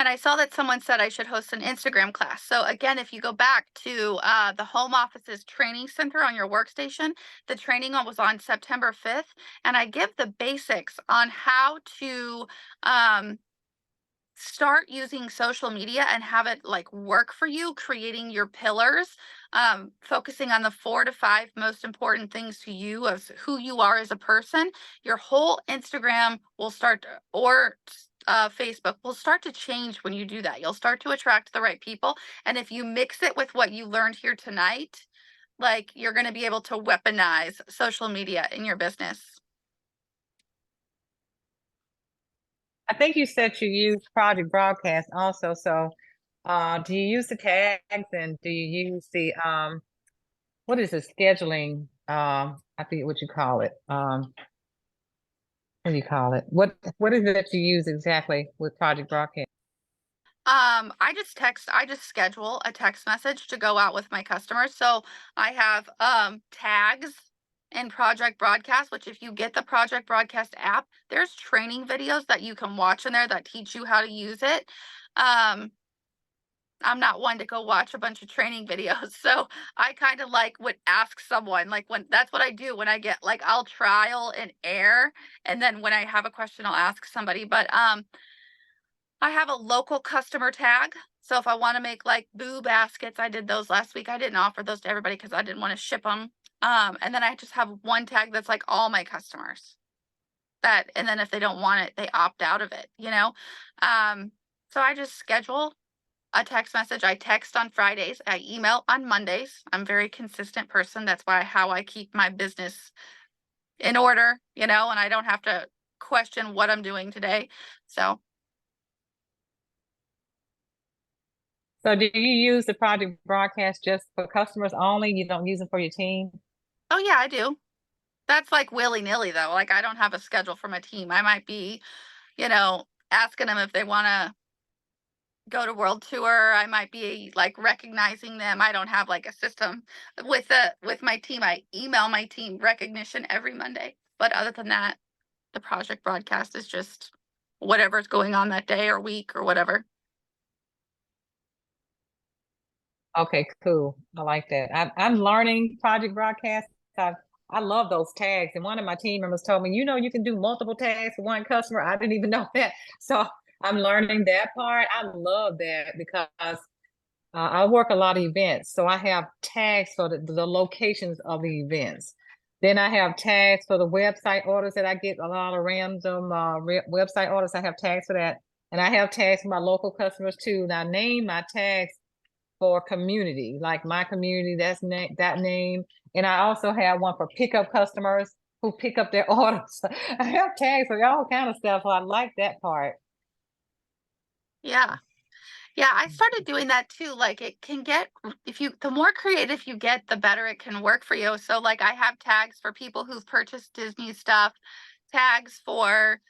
And I saw that someone said I should host an Instagram class. So again, if you go back to the home office's training center on your workstation, the training was on September 5th. And I give the basics on how to start using social media and have it like work for you, creating your pillars, focusing on the 4 to 5 most important things to you of who you are as a person. Your whole Instagram will start, or Facebook will start to change when you do that. You'll start to attract the right people. And if you mix it with what you learned here tonight, like you're going to be able to weaponize social media in your business. I think you said you use Project Broadcast also. So, do you use the tags and do you use the what is the scheduling? I think what you call it. What do you call it? What is it that you use exactly with Project Broadcast? I just schedule a text message to go out with my customers. So I have tags in Project Broadcast, which if you get the Project Broadcast app, there's training videos that you can watch in there that teach you how to use it. I'm not one to go watch a bunch of training videos. So I kind of like would ask someone, like when that's what I do when I get like I'll trial and error. And then when I have a question, I'll ask somebody. But I have a local customer tag. So if I want to make like boo baskets, I did those last week. I didn't offer those to everybody because I didn't want to ship them. And then I just have one tag that's like all my customers that, and then if they don't want it, they opt out of it, you know? So I just schedule a text message. I text on Fridays. I email on Mondays. I'm a very consistent person. That's how I keep my business in order, you know, and I don't have to question what I'm doing today. So Do you use the Project Broadcast just for customers only? You don't use them for your team? oh yeah, I do. That's like willy-nilly though. Like I don't have a schedule for my team. I might be, you know, asking them if they want to go to world tour. I might be like recognizing them. I don't have like a system with my team. I email my team recognition every Monday. But other than that, the Project Broadcast is just whatever's going on that day or week or whatever. Okay, cool. I like that. I'm learning Project Broadcast. I love those tags. And one of my team members told me, you know, you can do multiple tags for one customer. I didn't even know that. So I'm learning that part. I love that because I work a lot of events. So I have tags for the locations of the events. Then I have tags for the website orders that I get a lot of random website orders. I have tags for that. And I have tags for my local customers too. And I name my tags for community, like my community, that name. And I also have one for pickup customers who pick up their orders. I have tags for all kind of stuff. So I like that part. Yeah. Yeah, I started doing that too. Like it can get, the more creative you get, the better it can work for you. So like I have tags for people who've purchased Disney stuff, tags for,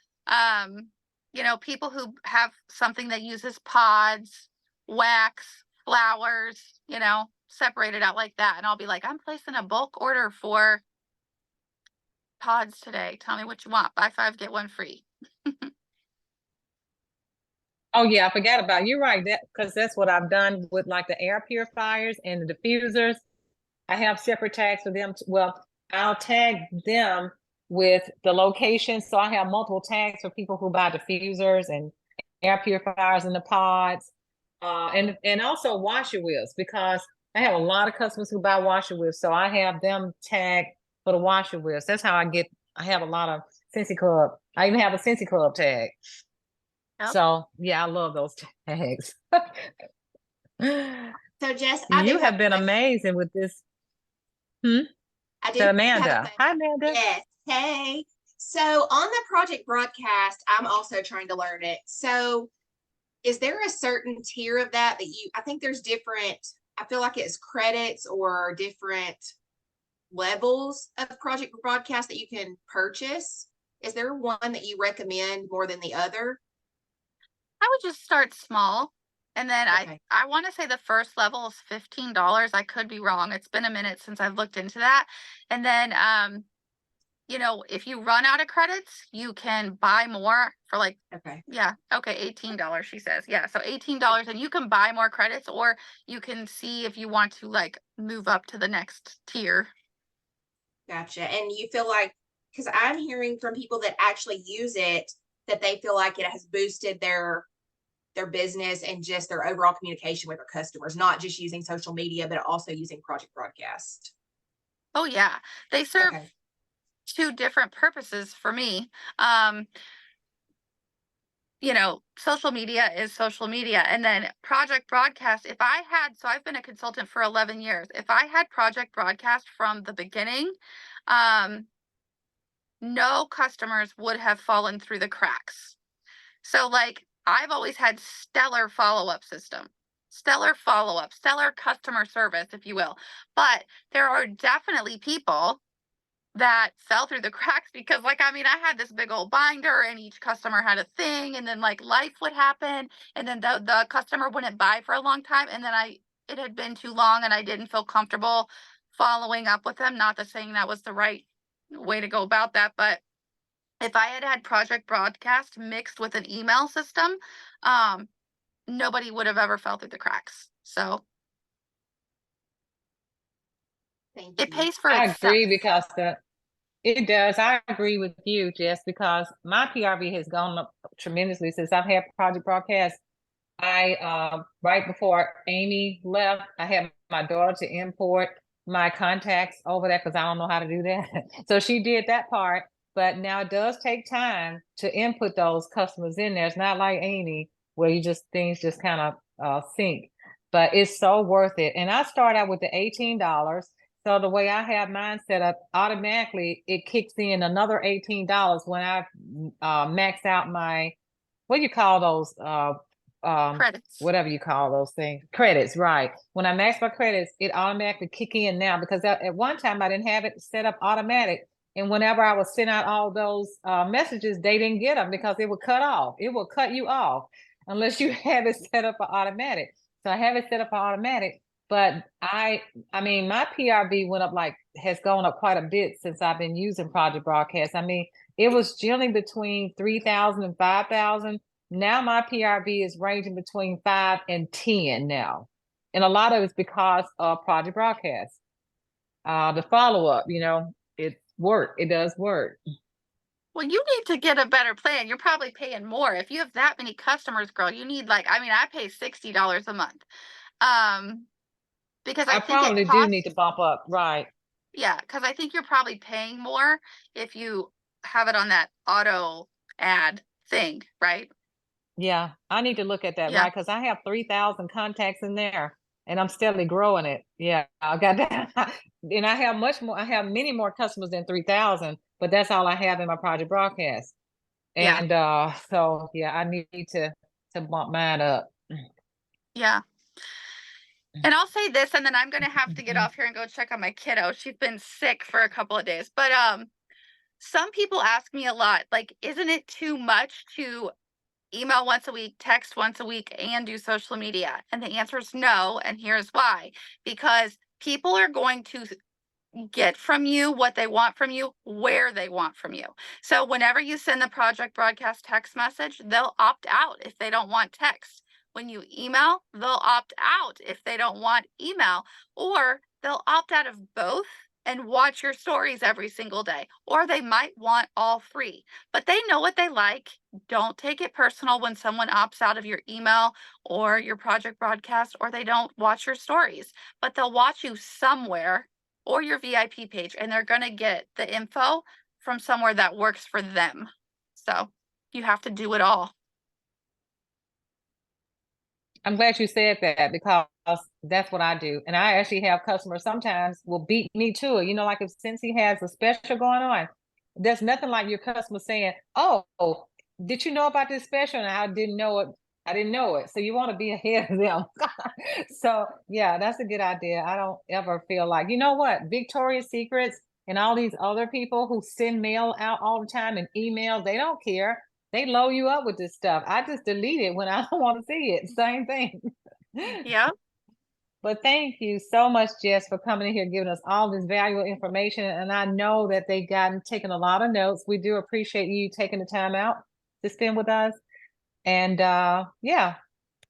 you know, people who have something that uses pods, wax, flowers, you know, separated out like that. And I'll be like, I'm placing a bulk order for pods today. Tell me what you want. Buy 5, get 1 free. Oh yeah, I forgot about you're right. That because that's what I've done with like the air purifiers and the diffusers. I have separate tags for them. Well, I'll tag them with the location. So I have multiple tags for people who buy diffusers and air purifiers and the pods. And also washer wheels because I have a lot of customers who buy washer wheels. So I have them tagged for the washer wheels. That's how I have a lot of Cincy Club. I even have a Cincy Club tag. Yep. So yeah, I love those tags. So Jess, I do You have a been question. amazing with this. I do have a Amanda. question. Hi, Amanda. Yes. Hey. So on the Project Broadcast, I'm also trying to learn it. So is there a certain tier of that I think there's different, I feel like it's credits or different levels of Project Broadcast that you can purchase? Is there one that you recommend more than the other? I would just start small. And then Okay. I want to say the first level is $15. I could be wrong. It's been a minute since I've looked into that. And then you know, if you run out of credits, you can buy more for like, Okay. yeah, okay, $18, she says. Yeah, so $18 and you can buy more credits, or you can see if you want to like move up to the next tier. Gotcha. And you feel like, because I'm hearing from people that actually use it, that they feel like it has boosted their business and just their overall communication with their customers, not just using social media, but also using Project Broadcast. Oh yeah, they serve Okay. two different purposes for me. You know, social media is social media. And then Project Broadcast, if I had, so I've been a consultant for 11 years. If I had Project Broadcast from the beginning, no customers would have fallen through the cracks. So like I've always had stellar follow-up system, stellar follow-up, stellar customer service, if you will. But there are definitely people that fell through the cracks because like, I mean, I had this big old binder and each customer had a thing, and then like life would happen, and then the customer wouldn't buy for a long time, and then it had been too long and I didn't feel comfortable following up with them. Not that saying that was the right way to go about that, but if I had had Project Broadcast mixed with an email system, nobody would have ever fell through the cracks. So Thank it you. pays for I itself. agree because it does. I agree with you, Jess, because my PRV has gone up tremendously since I've had Project Broadcast. I right before Amy left, I had my daughter to import my contacts over there because I don't know how to do that. So she did that part, but now it does take time to input those customers in there. It's not like Amy where you just things just kind of sync, but it's so worth it. And I start out with the $18. So the way I have mine set up, automatically it kicks in another $18 when I max out my, what do you call those? Credits. Whatever you call those things, credits, right? When I max my credits, it automatically kick in now because at one time I didn't have it set up automatic. And whenever I would send out all those messages, they didn't get them because it would cut off. It will cut you off unless you have it set up for automatic. So I have it set up for automatic, but I mean, my PRV went up has gone up quite a bit since I've been using Project Broadcast. I mean, it was generally between 3,000 and 5,000. Now my PRV is ranging between 5 and 10 now. And a lot of it's because of Project Broadcast. The follow-up, it does work. Well, you need to get a better plan. You're probably paying more. If you have that many customers, girl, you need like, I mean, I pay $60 a month. Because I I think it probably do costs, need to bump up, right? yeah, because I think you're probably paying more if you have it on that auto ad thing, right? Yeah, I need to look at that, Yeah. right? Because I have 3,000 contacts in there and I'm steadily growing it. Yeah, I got that. And I have much more, I have many more customers than 3,000, but that's all I have in my Project Broadcast. Yeah. And so yeah, I need to bump mine up. Yeah. And I'll say this, and then I'm gonna have to get off here and go check on my kiddo. She's been sick for a couple of days. But some people ask me a lot, like, isn't it too much to email once a week, text once a week, and do social media? And the answer is no, and here's why. Because people are going to get from you what they want from you, where they want from you. So whenever you send the Project Broadcast text message, they'll opt out if they don't want text. When you email, they'll opt out if they don't want email, or they'll opt out of both and watch your stories every single day, or they might want all three, but they know what they like. Don't take it personal when someone opts out of your email or your Project Broadcast, or they don't watch your stories, but they'll watch you somewhere or your VIP page, and they're going to get the info from somewhere that works for them. So you have to do it all. I'm glad you said that because that's what I do. And I actually have customers sometimes will beat me to it. Like if since he has a special going on, there's nothing like your customer saying, "Oh, did you know about this special?" And I didn't know it. I didn't know it. So you want to be ahead of them. So yeah, that's a good idea. I don't ever feel like, you know what, Victoria's Secrets and all these other people who send mail out all the time and email, they don't care. They load you up with this stuff. I just delete it when I don't want to see it. Same thing. Yeah. But thank you so much, Jess, for coming in here, giving us all this valuable information. And I know that they've taken a lot of notes. We do appreciate you taking the time out to spend with us. And yeah,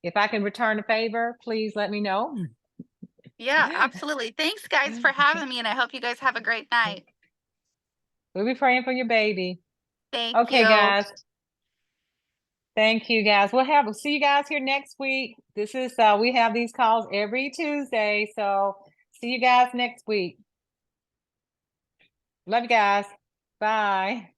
if I can return the favor, please let me know. Yeah, absolutely. Thanks, guys, for having me, and I hope you guys have a great night. We'll be praying for your baby. Thank Okay, you. guys. Thank you, guys. We'll see you guys here next week. This is we have these calls every Tuesday, so see you guys next week. Love you guys. Bye.